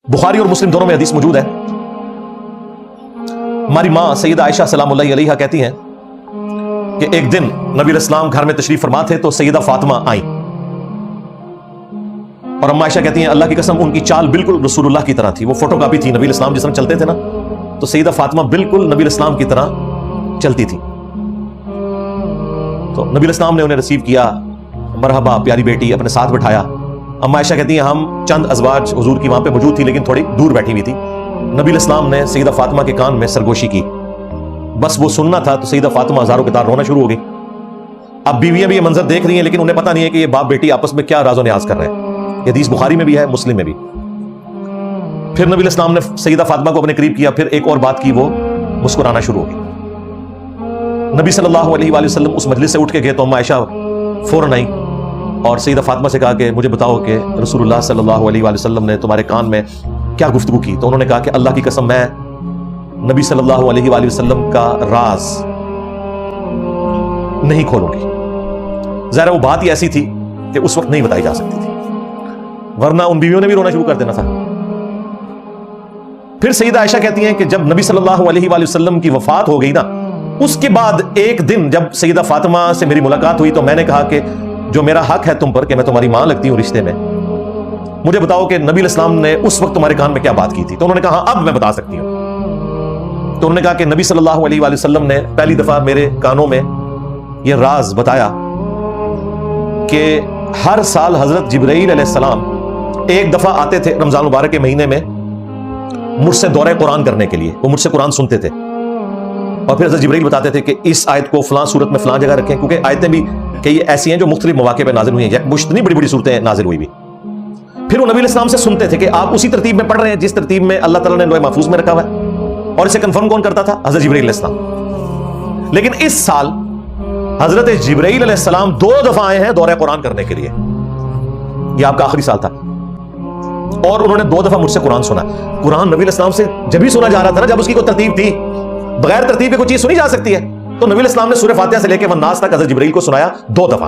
बुखारी और मुस्लिम दोनों में हदीस मौजूद है। हमारी मां सैयदा आयशा सलामुल्लाह अलैहा कहती हैं कि एक दिन नबी अलैहिस्सलाम घर में तशरीफ फरमा थे तो सैयदा फातिमा आई और अम्मा आयशा कहती हैं अल्लाह की कसम उनकी चाल बिल्कुल रसूलुल्लाह की तरह थी। वो फोटोकॉपी थी, नबी अलैहिस्सलाम जिस तरह चलते थे ना, तो सैयदा फातिमा बिल्कुल नबी अलैहिस्सलाम की तरह चलती थी। तो नबी अलैहिस्सलाम ने उन्हें रिसीव किया, मरहबा प्यारी बेटी, अपने साथ बिठाया। अम्मा आयशा कहती हैं हम चंद अज़वाज हुजूर की वहां पे मौजूद थी लेकिन थोड़ी दूर बैठी हुई थी। नबी अलैहिस्सलाम ने सैयदा फातिमा के कान में सरगोशी की, बस वो सुनना था तो सैयदा फातिमा हजारों के तार रोना शुरू हो गई। अब बीवियां भी ये मंजर देख रही हैं लेकिन उन्हें पता नहीं है कि ये बाप बेटी आपस में क्या राज़ो न्याज़ कर रहे हैं। ये हदीस बुखारी में भी है, मुस्लिम में भी। फिर नबी अलैहिस्सलाम ने सैयदा फातिमा को अपने करीब किया, फिर एक और बात की, वो मुस्कुराना शुरू हो गई। नबी सल्लल्लाहु अलैहि वसल्लम उस मजलिस से उठ के गए तो अम्मा आयशा फौरन आई और सैयदा फातिमा से कहा कि मुझे बताओ कि रसूलुल्लाह सल्लल्लाहु अलैहि वसल्लम ने तुम्हारे कान में क्या गुफ्तगू की। तो उन्होंने कहा कि अल्लाह की कसम मैं नबी सल्लल्लाहु अलैहि वसल्लम का राज नहीं खोलूंगी। ज़ाहिर वो बात ही ऐसी थी कि उस वक्त नहीं बताई जा सकती थी, वरना उन बीवियों ने भी रोना शुरू कर देना था। फिर सैयदा आयशा कहती हैं कि जब नबी सल्लल्लाहु अलैहि वसल्लम की वफात हो गई ना, उसके बाद एक दिन जब सैयदा फातिमा से मेरी मुलाकात हुई तो मैंने कहा कि जो मेरा हक है तुम पर कि मैं तुम्हारी मां लगती हूं रिश्ते में, मुझे बताओ कि नबी अलैहिस्सलाम ने उस वक्त तुम्हारे कान में क्या बात की थी। तो उन्होंने कहा अब मैं बता सकती हूं। तो उन्होंने कहा कि नबी सल्लल्लाहु अलैहि वसल्लम ने पहली दफा मेरे कानों में यह राज बताया कि हर साल हजरत जिब्राईल अलैहिस्सलाम एक दफा आते थे रमजान मुबारक के महीने में मुझसे दौरे कुरान करने के लिए। वो मुझसे कुरान सुनते थे और फिर हजरत जिब्राईल बताते थे कि इस आयत को फलां सूरत में फलां जगह रखें, क्योंकि आयतें भी कई ऐसी हैं जो मुख्तलिफ मौके पर नाजिल हुई हैं, मुश्तनी बड़ी बड़ी सूरतें नाजिल हुई भी। फिर वो नबी अलैहिस्सलाम से सुनते थे कि आप उसी तरतीब में पढ़ रहे हैं जिस तरतीब में अल्लाह ताला ने लौह महफूज में रखा हुआ है, और इसे कंफर्म कौन करता था? हजरत जिब्राईल अलैहिस्सलाम। लेकिन इस साल हजरत जिब्राईल अलैहिस्सलाम 2 दफा आए हैं दौरे कुरान करने के लिए। यह आपका आखिरी साल था और उन्होंने 2 दफा मुझसे कुरान सुना। कुरान नबी अलैहिस्सलाम से जब भी सुना जा रहा था ना जब उसकी कोई तरतीब थी, बगैर तरतीब के कोई चीज सुनी जा सकती है। तो नबी अलैहिस्सलाम ने सूरह फातिहा से लेकर वन्नास तक हजरत जिब्राईल को सुनाया 2 दफा।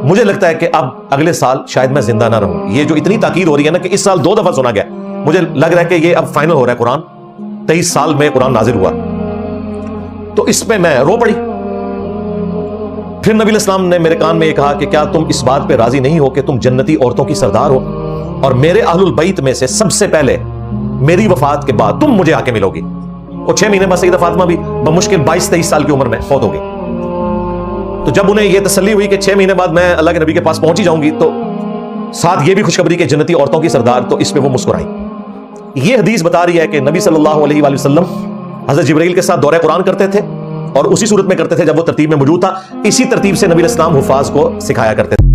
मुझे लगता है कि अब अगले साल शायद मैं जिंदा ना रहूं। ये जो इतनी ताकीद हो रही है ना कि इस साल 2 दफा सुना गया, मुझे लग रहा है कि ये अब फाइनल हो रहा है। कुरान 23 साल में कुरान नाजिल हुआ, तो इसमें मैं रो पड़ी। फिर नबी अलैहिस्सलाम ने मेरे कान में ये कहा कि क्या तुम इस बात पे राजी नहीं हो कि तुम जन्नती औरतों की सरदार हो और मेरे अहलुल बैत में से सबसे पहले मेरी वफात के बाद तुम मुझे आके मिलोगी। और 6 महीने बाद सैयदा फातिमा भी बमुश्किल 22-23 साल की उम्र में फौत हो गई। तो जब उन्हें यह तसल्ली हुई कि 6 महीने बाद मैं अल्लाह के नबी के पास पहुंच ही जाऊंगी, तो साथ ये भी खुशखबरी के जन्नती औरतों की सरदार, तो इस पे वो मुस्कुराई। ये हदीस बता रही है कि नबी सल्लल्लाहु अलैहि वसल्लम हजरत जिब्राईल के साथ दौरे कुरान करते थे और उसी सूरत में करते थे जब वो तरतीब में मौजूद था। इसी तरतीब से नबी अलैहिस्सलाम हुफाज को सिखाया करते थे।